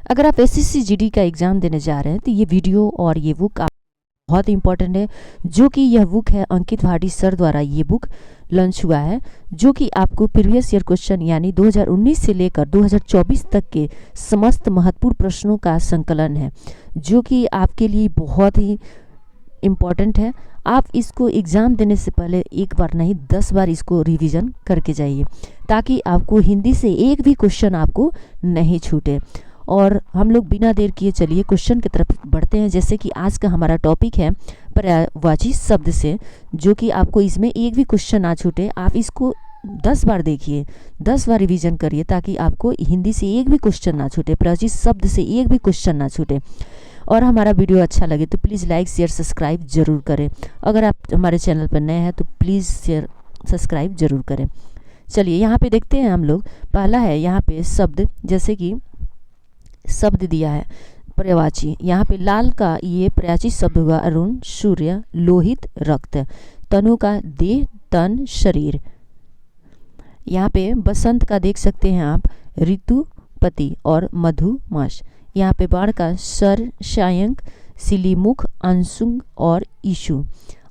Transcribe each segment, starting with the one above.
अगर आप SSC GD का एग्ज़ाम देने जा रहे हैं तो ये वीडियो और ये बुक आप बहुत इंपॉर्टेंट है, जो कि यह बुक है अंकित भाटी सर द्वारा ये बुक लॉन्च हुआ है, जो कि आपको प्रीवियस ईयर क्वेश्चन यानी 2019 से लेकर 2024 तक के समस्त महत्वपूर्ण प्रश्नों का संकलन है, जो कि आपके लिए बहुत ही इम्पॉर्टेंट है। आप इसको एग्ज़ाम देने से पहले एक बार नहीं 10 बार इसको रिवीजन करके जाइए, ताकि आपको हिंदी से एक भी क्वेश्चन आपको नहीं छूटे। और हम लोग बिना देर किए चलिए क्वेश्चन की तरफ बढ़ते हैं। जैसे कि आज का हमारा टॉपिक है पर्यायवाची शब्द से, जो कि आपको इसमें एक भी क्वेश्चन ना छूटे। आप इसको 10 बार देखिए, 10 बार रिवीजन करिए, ताकि आपको हिंदी से एक भी क्वेश्चन ना छूटे, पर्यायवाची शब्द से एक भी क्वेश्चन ना छूटे। और हमारा वीडियो अच्छा लगे तो प्लीज़ लाइक शेयर सब्सक्राइब ज़रूर करें। अगर आप हमारे चैनल पर नए हैं तो प्लीज़ शेयर सब्सक्राइब ज़रूर करें। चलिए यहाँ पे देखते हैं हम लोग। पहला है यहाँ पे शब्द, जैसे कि शब्द दिया है पर्यायवाची। यहाँ पे लाल का ये पर्यायवाची शब्द हुआ अरुण, सूर्य, लोहित, रक्त। तनु का देह, तन, शरीर। यहाँ पे बसंत का देख सकते हैं आप ऋतु, पति और मधुमास। यहाँ पे बाढ़ का सर, सायंक, सिलीमुख, अंशुंग और ईशु।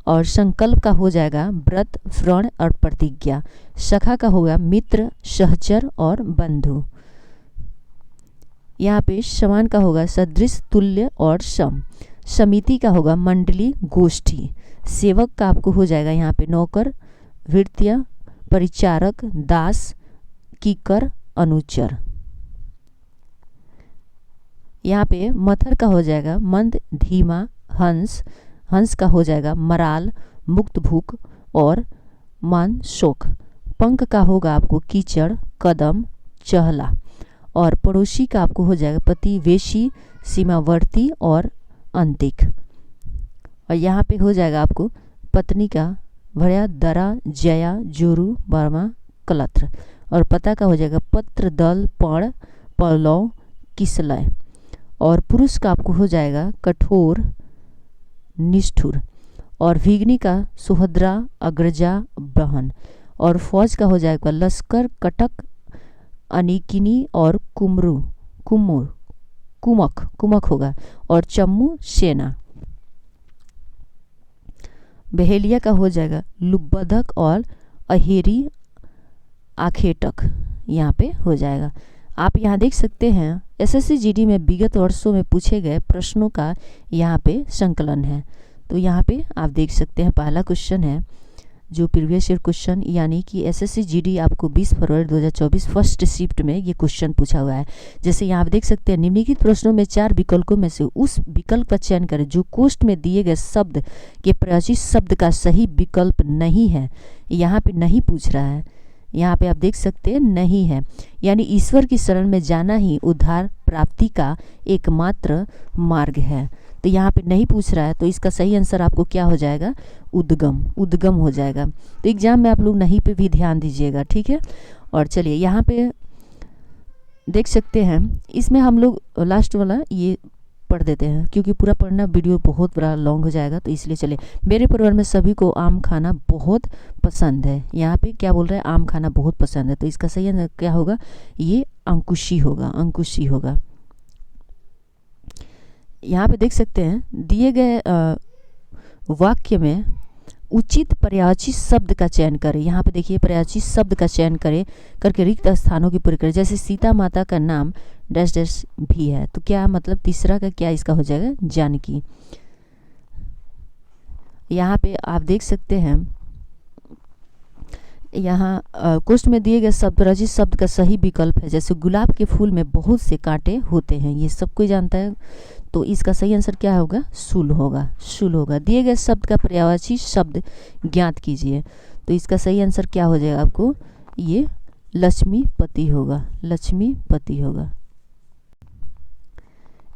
और संकल्प का हो जाएगा व्रत, व्रण और प्रतिज्ञा। सखा का होगा मित्र, सहचर और बंधु। यहाँ पे समान का होगा सदृश, तुल्य और सम। समिति का होगा मंडली, गोष्ठी। सेवक का आपको हो जाएगा यहाँ पे नौकर, भृत्य, परिचारक, दास, कीकर, अनुचर। यहाँ पे मथर का हो जाएगा मंद, धीमा, हंस। हंस का हो जाएगा मराल, मुक्त भूख और मान शोक। पंख का होगा आपको कीचड़, कदम, चहला। और पड़ोसी का आपको हो जाएगा पति, वेशी, सीमावर्ती और अंतिक। और यहाँ पे हो जाएगा आपको पत्नी का भया, दरा, जया, जोरू, बर्मा, कलत्र। और पता का हो जाएगा पत्र, दल, पण, पलौ, किसलय। और पुरुष का आपको हो जाएगा कठोर, निष्ठुर। और भीगनी का सुभद्रा, अग्रजा, बहन। और फौज का हो जाएगा लश्कर, कटक, अनिकिनी और कुमरू, कुमुर, कुमक, कुमक होगा। और चम्मू, सेना। बहेलिया का हो जाएगा लुब्बधक और अहेरी, आखेटक। यहाँ पे हो जाएगा। आप यहाँ देख सकते हैं एसएससी जीडी में विगत वर्षों में पूछे गए प्रश्नों का यहाँ पे संकलन है। तो यहाँ पे आप देख सकते हैं पहला क्वेश्चन है जो प्रीवियस ईयर क्वेश्चन, यानी कि एसएससी जीडी आपको 20 फरवरी 2024 फर्स्ट शिफ्ट में ये क्वेश्चन पूछा हुआ है। जैसे यहाँ आप देख सकते हैं निम्नलिखित प्रश्नों में 4 विकल्पों में से उस विकल्प का चयन करें जो कोष्ठ में दिए गए शब्द के पर्यायवाची शब्द का सही विकल्प नहीं है। यहाँ पे नहीं पूछ रहा है, यहाँ पे आप देख सकते हैं नहीं है, यानी ईश्वर की शरण में जाना ही उद्धार प्राप्ति का एकमात्र मार्ग है। तो यहाँ पे नहीं पूछ रहा है, तो इसका सही आंसर आपको क्या हो जाएगा, उद्गम, उद्गम हो जाएगा। तो एग्जाम में आप लोग नहीं पे भी ध्यान दीजिएगा, ठीक है। और चलिए यहाँ पे देख सकते हैं, इसमें हम लोग लास्ट वाला ये पढ़ देते हैं, क्योंकि पूरा पढ़ना वीडियो बहुत बड़ा लॉन्ग हो जाएगा, तो इसलिए चलिए। मेरे परिवार में सभी को आम खाना बहुत पसंद है। यहाँ पे क्या बोल रहा है, आम खाना बहुत पसंद है। तो इसका सही आंसर क्या होगा, ये अंकुशी होगा, अंकुशी होगा। यहाँ पे देख सकते हैं दिए गए वाक्य में उचित पर्यायवाची शब्द का चयन करें। यहाँ पे देखिए पर्यायवाची शब्द का चयन करें करके रिक्त स्थानों की पूरी करें। जैसे सीता माता का नाम डैश डैश भी है, तो क्या मतलब तीसरा का क्या इसका हो जाएगा, जानकी। यहाँ पे आप देख सकते हैं यहाँ कोष्ठ में दिए गए शब्द पर्यायवाची शब्द का सही विकल्प है। जैसे गुलाब के फूल में बहुत से कांटे होते हैं, ये सब कोई जानता है। तो इसका सही आंसर क्या होगा, शूल होगा, शूल होगा। दिए गए शब्द का पर्यायवाची शब्द ज्ञात कीजिए। तो इसका सही आंसर क्या हो जाएगा आपको, ये लक्ष्मीपति होगा, लक्ष्मीपति होगा।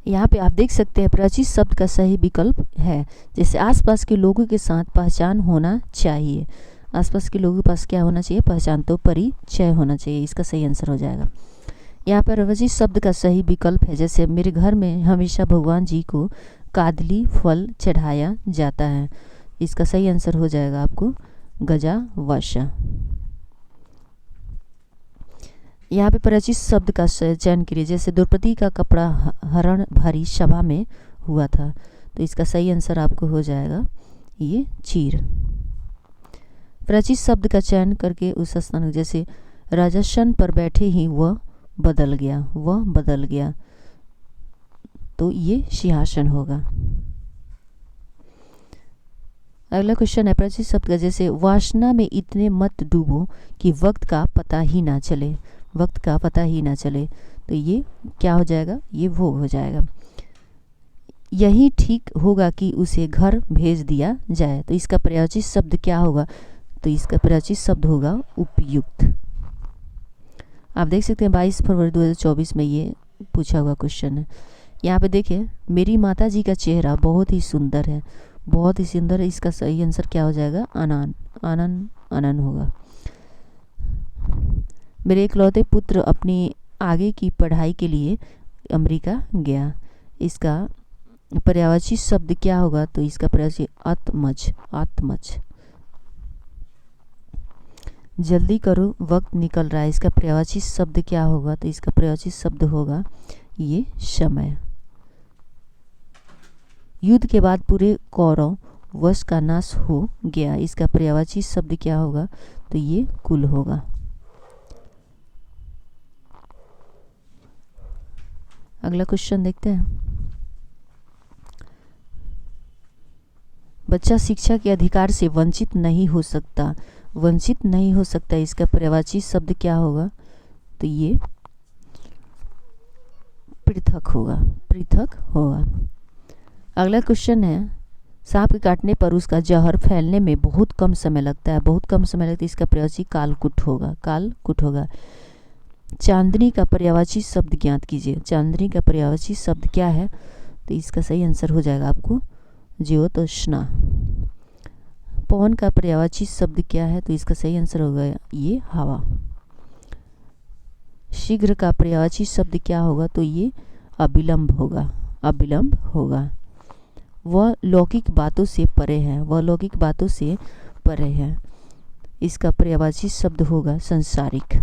यहाँ पे आप देख सकते हैं पर्यायवाची शब्द का सही विकल्प है। जैसे आसपास के लोगों के साथ पहचान होना चाहिए, आसपास के लोगों के पास क्या होना चाहिए, पहचान, तो परिचय होना चाहिए। इसका सही आंसर हो जाएगा। यहाँ पर पर्यायवाची शब्द का सही विकल्प है। जैसे मेरे घर में हमेशा भगवान जी को कादली फल चढ़ाया जाता है। इसका सही आंसर हो जाएगा आपको गजा वश। यहाँ पे परिचित शब्द का चयन करिए। जैसे द्रौपदी का कपड़ा हरण भरी सभा में हुआ था, तो इसका सही आंसर आपको हो जाएगा ये चीर। परिचित शब्द का चयन करके उस स्थान, जैसे राजसन पर बैठे ही वह बदल गया, वह बदल गया, तो ये सिंहासन होगा। अगला क्वेश्चन है परिचित शब्द का, जैसे वासना में इतने मत डूबो कि वक्त का पता ही ना चले, वक्त का पता ही ना चले, तो ये क्या हो जाएगा, ये भोग हो जाएगा। यही ठीक होगा कि उसे घर भेज दिया जाए, तो इसका पर्यायवाची शब्द क्या होगा, तो इसका पर्यायवाची शब्द होगा उपयुक्त। आप देख सकते हैं 22 फरवरी 2024 में ये पूछा हुआ क्वेश्चन है। यहाँ पे देखिए, मेरी माता जी का चेहरा बहुत ही सुंदर है, बहुत ही सुंदर है, इसका सही आंसर क्या हो जाएगा, आनन, आनन, आनन होगा। मेरे इकलौते पुत्र अपनी आगे की पढ़ाई के लिए अमेरिका गया, इसका पर्यायवाची शब्द क्या होगा, तो इसका पर्यायवाची आत्मज, आत्मज। जल्दी करो वक्त निकल रहा है, इसका पर्यायवाची शब्द क्या होगा, तो इसका पर्यायवाची शब्द होगा ये समय। युद्ध के बाद पूरे कौरव वंश का नाश हो गया, इसका पर्यायवाची शब्द क्या होगा, तो ये कुल होगा। अगला क्वेश्चन देखते हैं। बच्चा शिक्षा के अधिकार से वंचित नहीं हो सकता, वंचित नहीं हो सकता, इसका पर्यायवाची शब्द क्या होगा, तो ये पृथक होगा, पृथक होगा। अगला क्वेश्चन है, सांप के काटने पर उसका जहर फैलने में बहुत कम समय लगता है, बहुत कम समय लगता है, इसका पर्यायवाची कालकुट होगा, कालकुट होगा। चांदनी का पर्यायवाची शब्द ज्ञात कीजिए, चांदनी का पर्यायवाची शब्द क्या है, तो इसका सही आंसर हो जाएगा आपको ज्योत्स्ना। पवन का पर्यायवाची शब्द क्या है, तो इसका सही आंसर होगा ये हवा। शीघ्र का पर्यायवाची शब्द क्या होगा, तो ये अविलंब होगा, अविलंब होगा। वह लौकिक बातों से परे है, वह लौकिक बातों से परे है, इसका पर्यायवाची शब्द होगा संसारिक।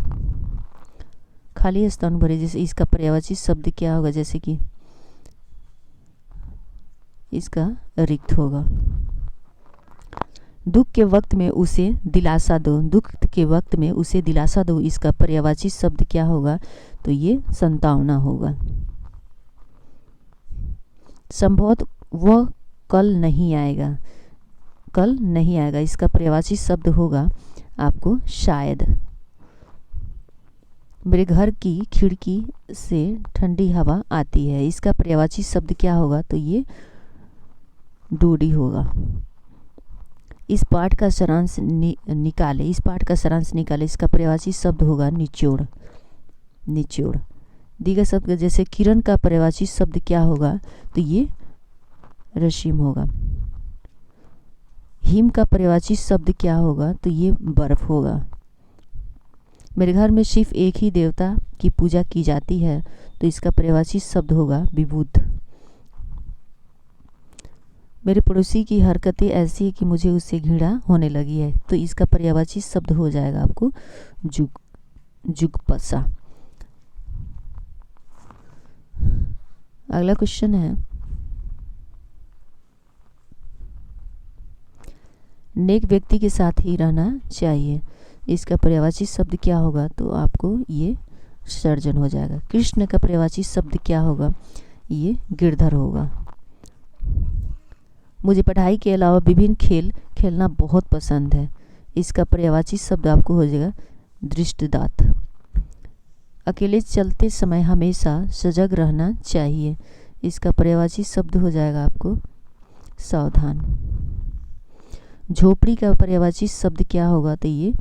खाली स्थान भरे, जैसे इसका पर्यायवाची शब्द क्या होगा, जैसे कि इसका रिक्त होगा। दुख के वक्त में उसे दिलासा दो, दुख के वक्त में उसे दिलासा दो, इसका पर्यायवाची शब्द क्या होगा, तो ये संतावना होगा। संभवतः वह कल नहीं आएगा, कल नहीं आएगा, इसका पर्यायवाची शब्द होगा आपको शायद। मेरे घर की खिड़की से ठंडी हवा आती है, इसका पर्यायवाची शब्द क्या होगा, तो ये डोडी होगा। इस पाठ का सारांश निकाले, इस पाठ का सारांश निकाले, इसका पर्यायवाची शब्द होगा निचोड़, निचोड़। दीगर शब्द जैसे किरण का पर्यायवाची शब्द क्या होगा, तो ये रश्मि होगा। हिम का पर्यायवाची शब्द क्या होगा, तो ये बर्फ होगा। मेरे घर में सिर्फ एक ही देवता की पूजा की जाती है, तो इसका पर्यायवाची शब्द होगा विबुध। मेरे पड़ोसी की हरकतें ऐसी है कि मुझे उससे घृणा होने लगी है, तो इसका पर्यायवाची शब्द हो जाएगा आपको जुग, जुगपसा। अगला क्वेश्चन है, नेक व्यक्ति के साथ ही रहना चाहिए, इसका पर्यायवाची शब्द क्या होगा, तो आपको ये सर्जन हो जाएगा। कृष्ण का पर्यायवाची शब्द क्या होगा, ये गिरधर होगा। मुझे पढ़ाई के अलावा विभिन्न खेल खेलना बहुत पसंद है, इसका पर्यायवाची शब्द आपको हो जाएगा दृष्टदात। अकेले चलते समय हमेशा सजग रहना चाहिए, इसका पर्यायवाची शब्द हो जाएगा आपको सावधान। झोपड़ी का पर्यायवाची शब्द क्या होगा, तो ये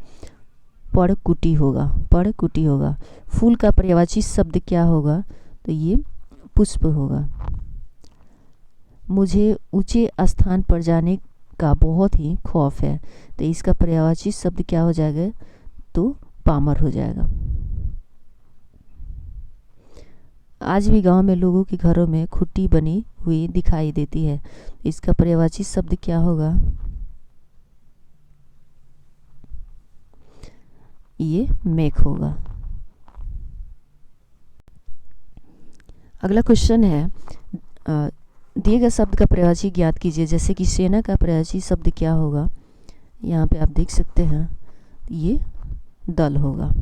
पड़कुटी होगा, पड़कुटी होगा। फूल का पर्यायवाची शब्द क्या होगा, तो ये पुष्प होगा। मुझे ऊंचे स्थान पर जाने का बहुत ही खौफ है, तो इसका पर्यायवाची शब्द क्या हो जाएगा, तो पामर हो जाएगा। आज भी गांव में लोगों के घरों में खुट्टी बनी हुई दिखाई देती है, इसका पर्यायवाची शब्द क्या होगा, ये मेख होगा। अगला क्वेश्चन है, दिए गए शब्द का पर्यायवाची ज्ञात कीजिए। जैसे कि सेना का पर्यायवाची शब्द क्या होगा, यहाँ पे आप देख सकते हैं, ये दल होगा।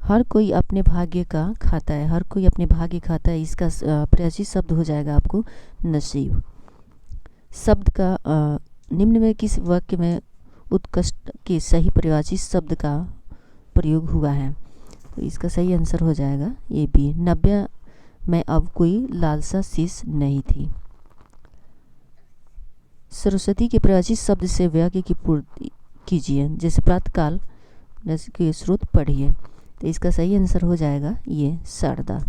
हर कोई अपने भाग्य का खाता है, हर कोई अपने भाग्य खाता है, इसका पर्यायवाची शब्द हो जाएगा आपको नसीब। शब्द का निम्न में किस वाक्य में उत्कृष्ट के सही पर्यायवाची शब्द का प्रयोग हुआ है, तो इसका सही आंसर हो जाएगा ये बी। 90 में अब कोई लालसा शेष नहीं थी। सरस्वती के पर्यायवाची शब्द से वाक्य की पूर्ति कीजिए। जैसे प्रातःकाल के स्रोत पढ़िए, तो इसका सही आंसर हो जाएगा ये शारदा।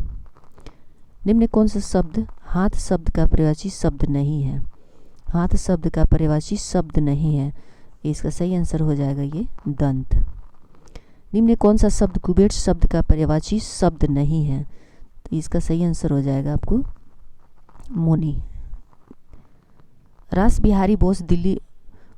निम्न कौन सा शब्द हाथ शब्द का पर्यायवाची शब्द नहीं है, हाथ शब्द का पर्यायवाची शब्द नहीं है, इसका सही आंसर हो जाएगा ये दंत। निम्न कौन सा शब्द कुबेर शब्द का पर्यायवाची शब्द नहीं है, तो इसका सही आंसर हो जाएगा आपको मुनि। रास बिहारी बोस दिल्ली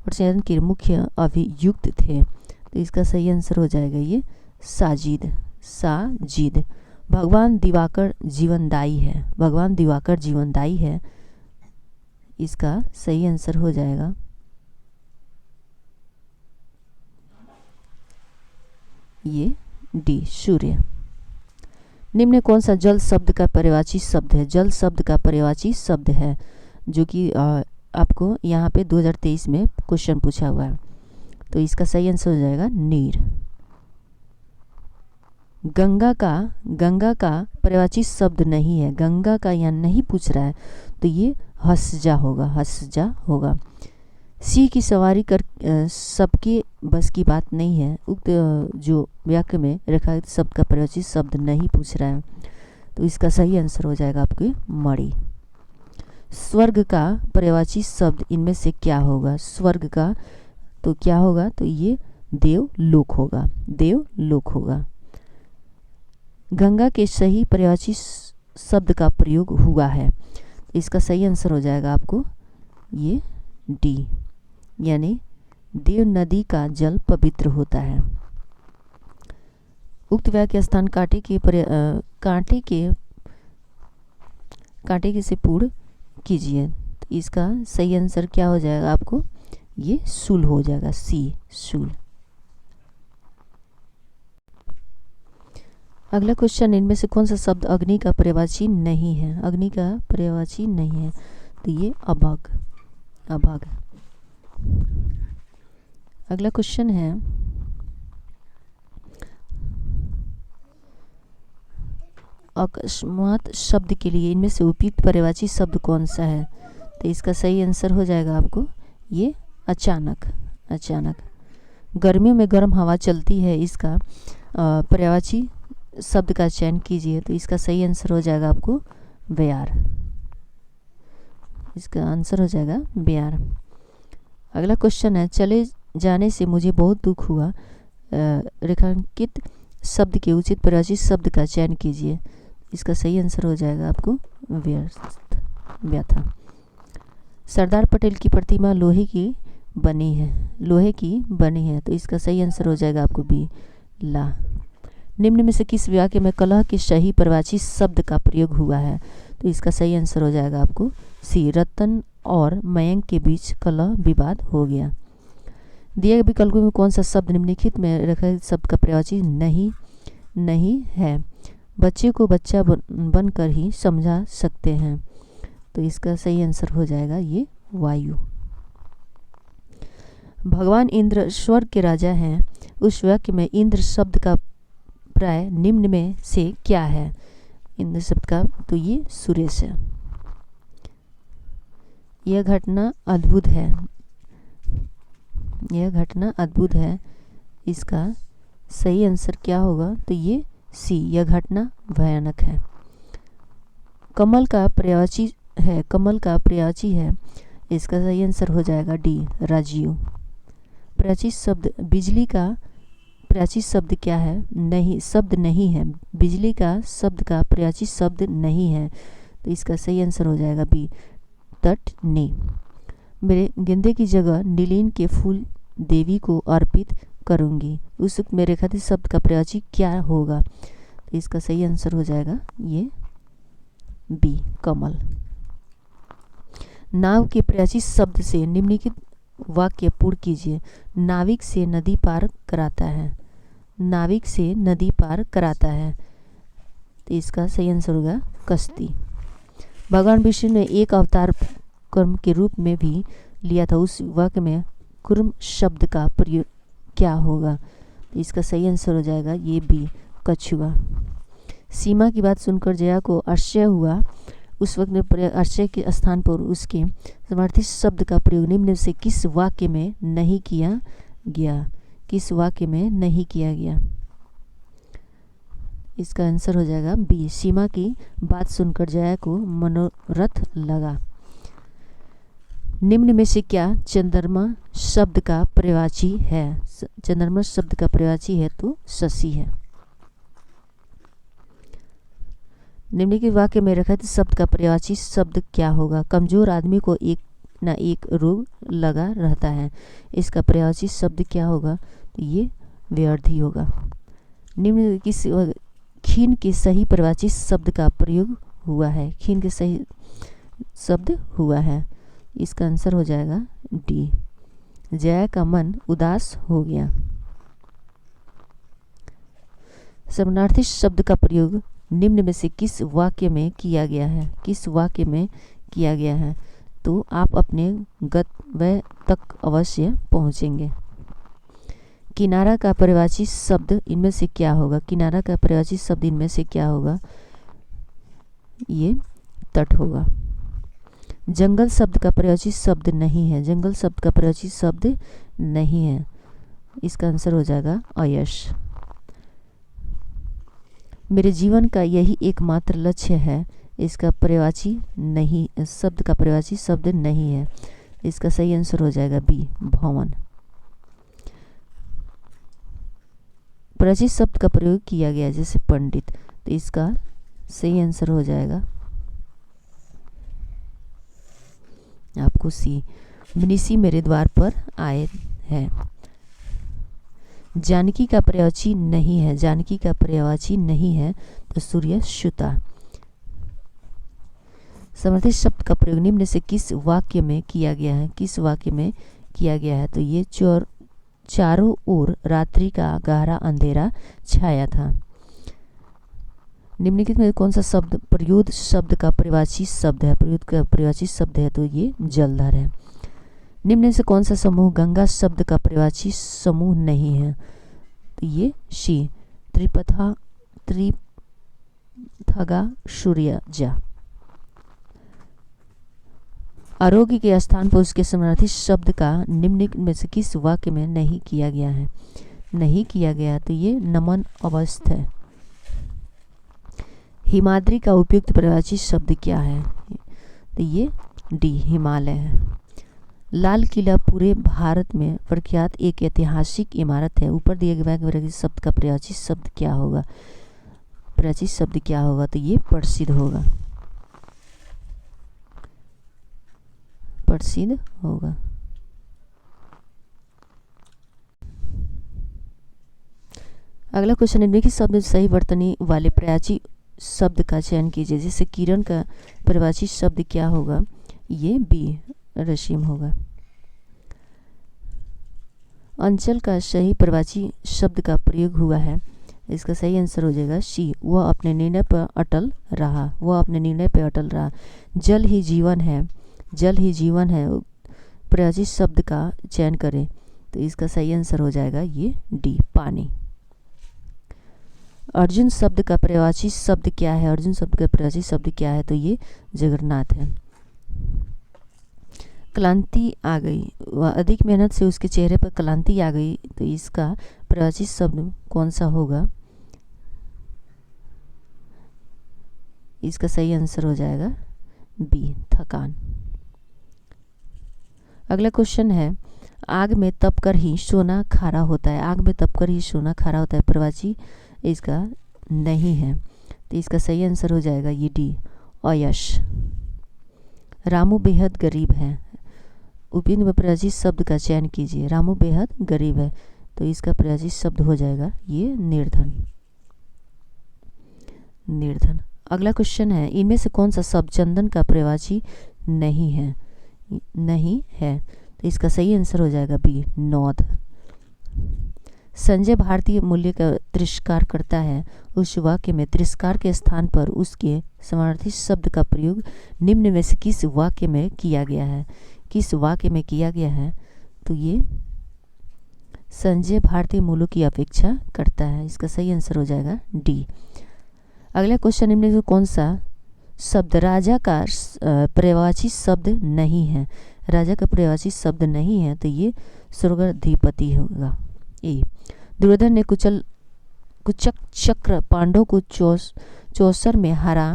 प्रचलन के मुख्य अभियुक्त थे, तो इसका सही आंसर हो जाएगा ये साजिद, साजिद। भगवान दिवाकर जीवनदायी है, भगवान दिवाकर जीवनदायी है, इसका सही आंसर हो जाएगा ये डी सूर्य। निम्न कौन सा जल शब्द का पर्यायवाची शब्द है, जल शब्द का पर्यायवाची शब्द है, जो कि आपको यहाँ पे 2023 में क्वेश्चन पूछा हुआ है, तो इसका सही आंसर हो जाएगा नीर। गंगा का पर्यायवाची शब्द नहीं है, गंगा का यहाँ नहीं पूछ रहा है, तो ये हसजा होगा, हसजा होगा। सिंह की सवारी कर सबके बस की बात नहीं है, उक्त जो वाक्य में रेखांकित शब्द का पर्यायवाची शब्द नहीं पूछ रहा है, तो इसका सही आंसर हो जाएगा आपके मणि। स्वर्ग का पर्यायवाची शब्द इनमें से क्या होगा, स्वर्ग का तो क्या होगा, तो ये देवलोक होगा, देवलोक होगा। गंगा के सही पर्यायवाची शब्द का प्रयोग हुआ है, इसका सही आंसर हो जाएगा आपको ये डी, यानी देव नदी का जल पवित्र होता है। उक्त वाक्य स्थान कांटे के से पूर्ण कीजिए, तो इसका सही आंसर क्या हो जाएगा आपको ये शूल हो जाएगा, सी शूल। अगला क्वेश्चन, इनमें से कौन सा शब्द अग्नि का पर्यायवाची नहीं है, अग्नि का पर्यायवाची नहीं है, तो ये अभग, अभग। अगला क्वेश्चन है, अकस्मात शब्द के लिए इनमें से उपयुक्त पर्यायवाची शब्द कौन सा है, तो इसका सही आंसर हो जाएगा आपको ये अचानक, अचानक। गर्मियों में गर्म हवा चलती है, इसका पर्यायवाची शब्द का चयन कीजिए, तो इसका सही आंसर हो जाएगा आपको बयार, इसका आंसर हो जाएगा बयार। अगला क्वेश्चन है, चले जाने से मुझे बहुत दुख हुआ, रेखांकित शब्द के उचित पर्यायवाची शब्द का चयन कीजिए, इसका सही आंसर हो जाएगा आपको व्यर्थ, व्यथा। सरदार पटेल की प्रतिमा लोहे की बनी है, लोहे की बनी है, तो इसका सही आंसर हो जाएगा आपको बी, ला। निम्न में से किस वाक्य में कलह के सही पर्यायवाची शब्द का प्रयोग हुआ है, तो इसका सही आंसर हो जाएगा आपको सी, रतन और मयंक के बीच कलह विवाद हो गया। दिए गए विकल्पों में कौन सा शब्द निम्नलिखित में रेखांकित शब्द का पर्यायवाची नहीं है, बच्चे को बच्चा बनकर ही समझा सकते हैं, तो इसका सही आंसर हो जाएगा ये वायु। भगवान इंद्र स्वर्ग के राजा हैं, उस वाक्य में इंद्र शब्द का प्राय निम्न में से क्या है, इंद्र शब्द का, तो ये सुरेश है। यह घटना अद्भुत है, यह घटना अद्भुत है, इसका सही आंसर क्या होगा, तो ये सी, यह घटना भयानक है। कमल का पर्यायवाची है, कमल का पर्यायवाची है, इसका सही आंसर हो जाएगा डी, राजीव। पर्यायवाची शब्द बिजली का पर्यायवाची शब्द क्या है, नहीं, शब्द नहीं है, बिजली का शब्द का पर्यायवाची शब्द नहीं है, तो इसका सही आंसर हो जाएगा बी, तटनी। मेरे गेंदे की जगह नीलीन के फूल देवी को अर्पित करूंगी, उस में रेखांकित शब्द का पर्यायवाची क्या होगा, तो इसका सही आंसर हो जाएगा ये बी, कमल। नाव के प्रयासी शब्द से निम्नलिखित वाक्य पूर्ण कीजिए। नाविक से नदी पार कराता है, नाविक से नदी पार कराता है, तो इसका सही आंसर होगा कश्ती। भगवान विष्णु ने एक अवतार कर्म के रूप में भी लिया था, उस वाक्य में कुर्म शब्द का प्रयोग क्या होगा, तो इसका सही आंसर हो जाएगा ये बी, कछुआ। सीमा की बात सुनकर जया को आश्चर्य हुआ। उस वक्त में आश्चर्य के स्थान पर उसके समर्थित शब्द का प्रयोग निम्न से किस वाक्य में नहीं किया गया, किस वाक्य में नहीं किया गया, इसका आंसर हो जाएगा बी, सीमा की बात सुनकर जया को मनोरथ लगा। निम्न में से क्या चंद्रमा शब्द का पर्यायवाची है, चंद्रमा शब्द का पर्यायवाची है तो शशि है। निम्नलिखित वाक्य में रखित शब्द का पर्यायवाची शब्द क्या होगा। कमजोर आदमी को एक ना एक रोग लगा रहता है, इसका पर्यायवाची शब्द क्या होगा, तो ये व्याधि होगा। निम्न किस खीन के सही पर्यायवाची शब्द का प्रयोग हुआ है, खीन के सही शब्द हुआ है, इसका आंसर हो जाएगा डी, जया का मन उदास हो गया। समानार्थी शब्द का प्रयोग निम्न में से किस वाक्य में किया गया है, किस वाक्य में किया गया है, तो आप अपने गंतव्य तक अवश्य पहुंचेंगे। किनारा का पर्यायवाची शब्द इनमें से क्या होगा, किनारा का पर्यायवाची शब्द इनमें से क्या होगा, ये तट होगा। जंगल शब्द का पर्यायवाची शब्द नहीं है, जंगल शब्द का पर्यायवाची शब्द नहीं है, इसका आंसर हो जाएगा अयश। मेरे जीवन का यही एकमात्र लक्ष्य है, इसका पर्यायवाची नहीं, शब्द का पर्यायवाची शब्द नहीं है, इसका सही आंसर हो जाएगा बी, भवन। पर्यायवाची शब्द का प्रयोग किया गया जैसे पंडित, तो इसका सही आंसर हो जाएगा आपको सी, मनीषी मेरे द्वार पर आए हैं। जानकी का पर्यायवाची नहीं है, जानकी का पर्यायवाची नहीं है तो सूर्य सुता। समर्थित शब्द का प्रयोग निम्न से किस वाक्य में किया गया है, किस वाक्य में किया गया है, तो ये चारों ओर रात्रि का गहरा अंधेरा छाया था। निम्नलिखित में कौन सा शब्द प्रयुक्त शब्द का पर्यायवाची शब्द है, प्रयुक्त का पर्यायवाची शब्द है, तो ये जलधर है। निम्न से कौन सा समूह गंगा शब्द का पर्यायवाची समूह नहीं है, तो ये शी, त्रिपथगा सूर्यजा। आरोग्य के स्थान पर उसके समानार्थी शब्द का निम्न में से किस वाक्य में नहीं किया गया है, नहीं किया गया, तो ये नमन अवस्थ है। हिमाद्री का उपयुक्त पर्यायवाची शब्द क्या है, तो ये डी, हिमालय है। लाल किला पूरे भारत में प्रख्यात एक ऐतिहासिक इमारत है, ऊपर दिए गए वाक्य शब्द का पर्यायवाची शब्द क्या होगा, पर्यायवाची शब्द क्या होगा, तो ये प्रसिद्ध होगा, प्रसिद्ध होगा। अगला क्वेश्चन, निम्नलिखित शब्द सही वर्तनी वाले पर्यायवाची शब्द का चयन कीजिए। जैसे किरण का पर्यायवाची शब्द क्या होगा, ये बी, रश्मि होगा। अंचल का सही पर्यायवाची शब्द का प्रयोग हुआ है, इसका सही आंसर हो जाएगा सी, वह अपने निर्णय पर अटल रहा, वह अपने निर्णय पर अटल रहा। जल ही जीवन है, जल ही जीवन है, पर्यायवाची शब्द का चयन करें, तो इसका सही आंसर हो जाएगा ये डी, पानी। अर्जुन शब्द का पर्यायवाची शब्द क्या है, अर्जुन शब्द का पर्यायवाची शब्द क्या है, तो ये जगन्नाथ है। क्लांति आ गई, वह अधिक मेहनत से उसके चेहरे पर क्लांति आ गई, तो इसका पर्यायवाची शब्द कौन सा होगा, इसका सही आंसर हो जाएगा बी, थकान। अगला क्वेश्चन है, आग में तपकर ही सोना खारा होता है, आग में तपकर ही सोना खारा होता है, पर्यायवाची इसका नहीं है, तो इसका सही आंसर हो जाएगा ये डी, अयश। रामू बेहद गरीब है, उपयुक्त पर्यायवाची शब्द का चयन कीजिए। रामू बेहद गरीब है, तो इसका पर्यायवाची शब्द हो जाएगा ये निर्धन। निर्धन। अगला क्वेश्चन है, इनमें से कौन सा शब्द चंदन का पर्यायवाची नहीं है? नहीं है, तो इसका सही आंसर हो जाएगा बी, नौध। संजय भारतीय मूल्य का तिरस्कार करता है। उस वाक्य में तिरस्कार के स्थान पर उसके समानार्थी शब्द का प्रयोग निम्न में से किस वाक्य में किया गया है? किस वाक्य में किया गया है? तो ये संजय भारतीय मूल्यों की अपेक्षा करता है, इसका सही आंसर हो जाएगा डी। अगला क्वेश्चन, निम्न में कौन सा शब्द राजा का पर्यायवाची शब्द नहीं है? राजा का पर्यायवाची शब्द नहीं है, तो ये स्वर्गाधिपति होगा। ए, दुर्योधन ने कुचक चक्र पांडव को चौसर में हरा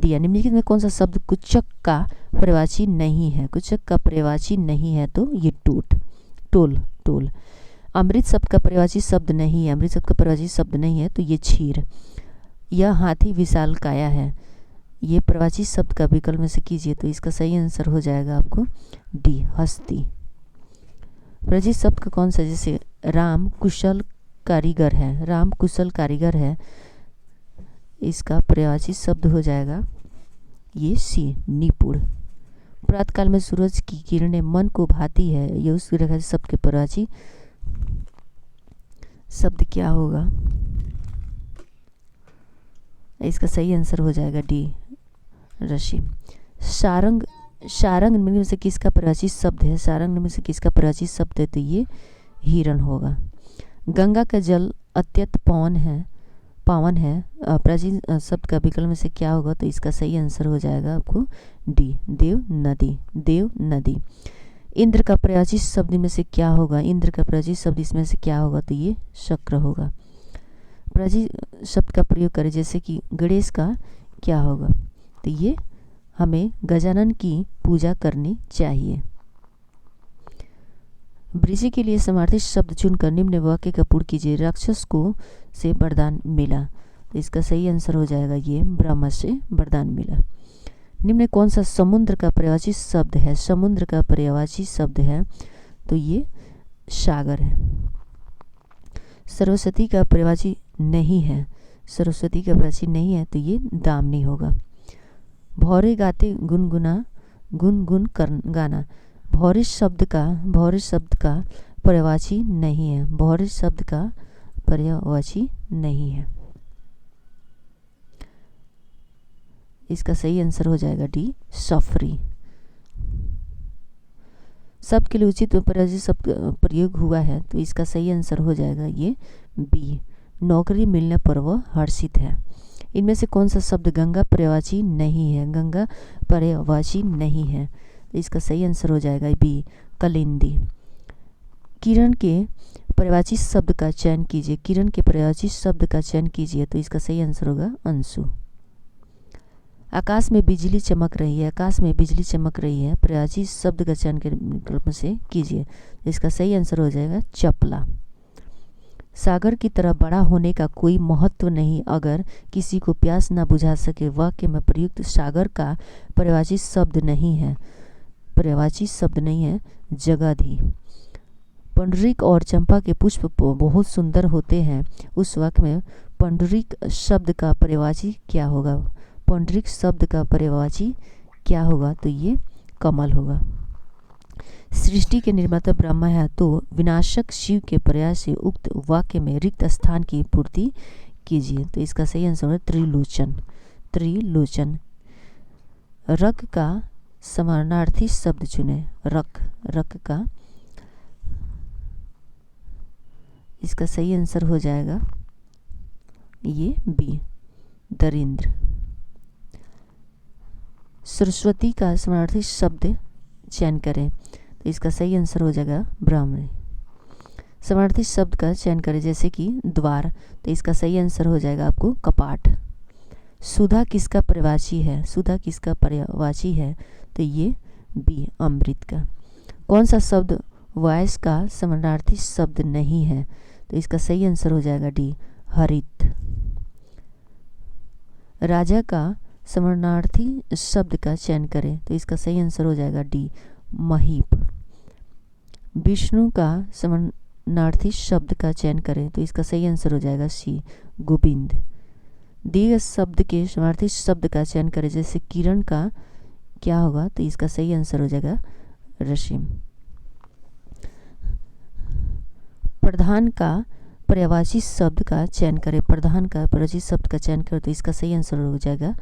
दिया। निम्नलिखित में कौन सा शब्द कुचक का पर्यायवाची नहीं है? कुचक का पर्यायवाची नहीं है, तो ये टोल। अमृत शब्द का पर्यायवाची शब्द नहीं है। अमृत शब्द का पर्यायवाची शब्द नहीं है, तो ये क्षीर। यह हाथी विशाल काया है, ये पर्यायवाची शब्द का विकल्प में से कीजिए, तो इसका सही आंसर हो जाएगा आपको डी, हस्ती। पर्यायवाची शब्द का कौन सा, जैसे राम कुशल कारीगर है, राम कुशल कारीगर है, इसका पर्यायवाची शब्द हो जाएगा ये सी, निपुण। प्रातःकाल में सूरज की किरणें मन को भाती है, ये उस शब्द के पर्यायवाची शब्द क्या होगा? इसका सही आंसर हो जाएगा डी, ऋषि। सारंग में से किसका पर्यायवाची शब्द है? सारंग में से किसका पर्यायवाची शब्द है? तो ये हिरण होगा। गंगा का जल अत्यंत पावन है, प्राचीन शब्द का विकल्प में से क्या होगा? तो इसका सही आंसर हो जाएगा आपको डी, देव नदी। इंद्र का पर्यायवाची शब्द में से क्या होगा? इंद्र का पर्यायवाची शब्द इसमें से क्या होगा? तो ये शक्र होगा। पर्यायवाची शब्द का प्रयोग करें, जैसे कि गणेश का क्या होगा? तो ये हमें गजानन की पूजा करनी चाहिए। वृषि के लिए समानार्थी शब्द चुनकर निम्न वाक्य का पूर्ण कीजिए। राक्षस को से वरदान मिला, तो इसका सही आंसर हो जाएगा ये, ब्रह्मा से वरदान मिला। निम्न कौन सा समुद्र का पर्यायवाची शब्द है? समुद्र का पर्यायवाची शब्द है, तो ये सागर है। सरस्वती का पर्यायवाची नहीं है, सरस्वती का पर्यायवाची नहीं है, तो ये दामिनी होगा। भौरे गाते गुनगुन गाना, भौरे शब्द का पर्यायवाची नहीं है, भौरे शब्द का पर्यायवाची नहीं है, इसका सही आंसर हो जाएगा डी, सफरी। शब्द के लिए उचित पर्यायवाची शब्द प्रयोग हुआ है, तो इसका सही आंसर हो जाएगा ये बी, नौकरी मिलने पर वह हर्षित है। इनमें से कौन सा शब्द गंगा पर्यायवाची नहीं है? गंगा पर्यायवाची नहीं है, तो इसका सही आंसर हो जाएगा बी, कलिंदी। किरण के पर्यायवाची शब्द का चयन कीजिए, किरण के पर्यायवाची शब्द का चयन कीजिए, तो इसका सही आंसर होगा अंशु। आकाश में बिजली चमक रही है, आकाश में बिजली चमक रही है, पर्यायवाची शब्द का चयन के विकल्प से कीजिए, तो इसका सही आंसर हो जाएगा चपला। सागर की तरह बड़ा होने का कोई महत्व नहीं, अगर किसी को प्यास न बुझा सके। वाक्य में प्रयुक्त सागर का पर्यायवाची शब्द नहीं है, पर्यायवाची शब्द नहीं है, जगाधि। पंडरीक और चंपा के पुष्प बहुत सुंदर होते हैं, उस वाक्य में पंडरीक शब्द का पर्यायवाची क्या होगा? पंडरीक शब्द का पर्यायवाची क्या होगा? तो ये कमल होगा। सृष्टि के निर्माता ब्रह्मा है, तो विनाशक शिव के प्रयास से उक्त वाक्य में रिक्त स्थान की पूर्ति कीजिए, तो इसका सही आंसर है त्रिलोचन। रक का समानार्थी शब्द चुने, रक का, इसका सही आंसर हो जाएगा ये बी, दरिद्र। सरस्वती का समानार्थी शब्द चयन करें, तो इसका सही आंसर हो जाएगा ब्राह्मणी। समानार्थी शब्द का चयन करें, जैसे कि द्वार, तो इसका सही आंसर हो जाएगा आपको कपाट। सुधा किसका पर्यायवाची है? सुधा किसका पर्यायवाची है? तो ये बी, अमृत का। कौन सा शब्द वायस का समानार्थी शब्द नहीं है? तो इसका सही आंसर हो जाएगा डी, हरित। राजा का समानार्थी शब्द का चयन करें, तो इसका सही आंसर हो जाएगा डी, महीप। विष्णु का समानार्थी शब्द का चयन करें, तो इसका सही आंसर हो जाएगा सी, गोविंद। दिए गए शब्द के समानार्थी शब्द का चयन करें। जैसे किरण का क्या होगा, तो इसका सही आंसर हो जाएगा रश्मि। प्रधान का पर्यायवाची शब्द का चयन करें। प्रधान का पर्यायवाची शब्द का चयन करें तो इसका सही आंसर हो जाएगा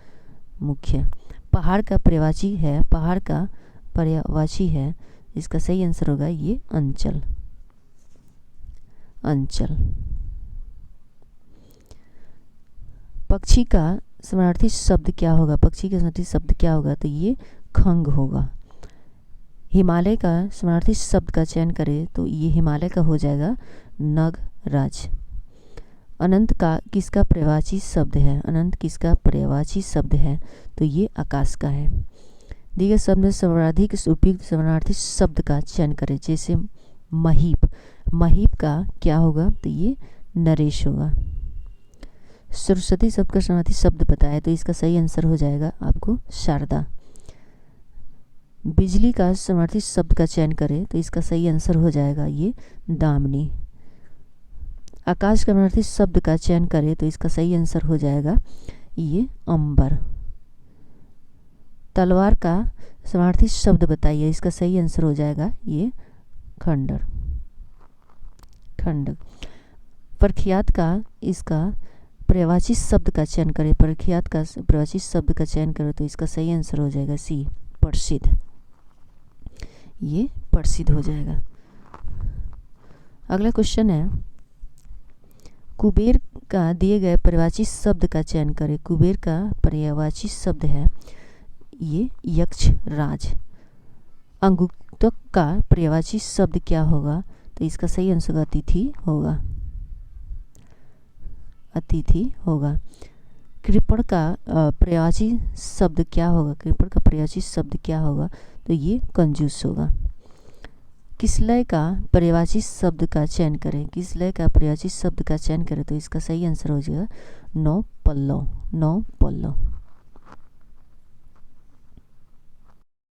मुख्य। पहाड़ का पर्यायवाची है, पहाड़ का पर्यायवाची है, इसका सही आंसर होगा ये अंचल। अंचल। पक्षी का समानार्थी शब्द क्या होगा, पक्षी का समानार्थी शब्द क्या होगा, तो ये खंग होगा। हिमालय का समानार्थी शब्द का चयन करें तो ये हिमालय का हो जाएगा नगराज। अनंत का किसका पर्यायवाची शब्द है, अनंत किसका पर्यायवाची शब्द है, तो ये आकाश का है। दिए गए शब्द में सर्वाधिक उपयुक्त समानार्थी शब्द का चयन करें। जैसे महीप, महीप का क्या होगा, तो ये नरेश होगा। सरस्वती शब्द का समानार्थी शब्द बताया तो इसका सही आंसर हो जाएगा आपको शारदा। बिजली का समानार्थी शब्द का चयन करें तो इसका सही आंसर हो जाएगा ये दामिनी। आकाश का समानार्थी शब्द का चयन करें तो इसका सही आंसर हो जाएगा ये अंबर। तलवार का समानार्थी शब्द बताइए, इसका सही आंसर हो जाएगा ये खंडर। खंडक। प्रख्यात का इसका पर्यायवाची शब्द का चयन करें। प्रख्यात का पर्यायवाची शब्द का चयन करें तो इसका सही आंसर हो जाएगा सी प्रसिद्ध। ये प्रसिद्ध हो जाएगा। अगला क्वेश्चन है कुबेर का दिए गए पर्यायवाची शब्द का चयन करें। कुबेर का पर्यायवाची शब्द है ये यक्ष राज। अंगुतक का पर्यायवाची शब्द क्या होगा, तो इसका सही आंसर अतिथि होगा। अतिथि होगा। कृपण का पर्यायवाची शब्द क्या होगा, कृपण का पर्यायवाची शब्द क्या होगा, तो ये कंजूस होगा। किसलय का पर्यायवाची शब्द का चयन करें। किसलय का पर्यायवाची शब्द का चयन करें तो इसका सही आंसर हो जाएगा नौ पल्लव। नौ पल्लव।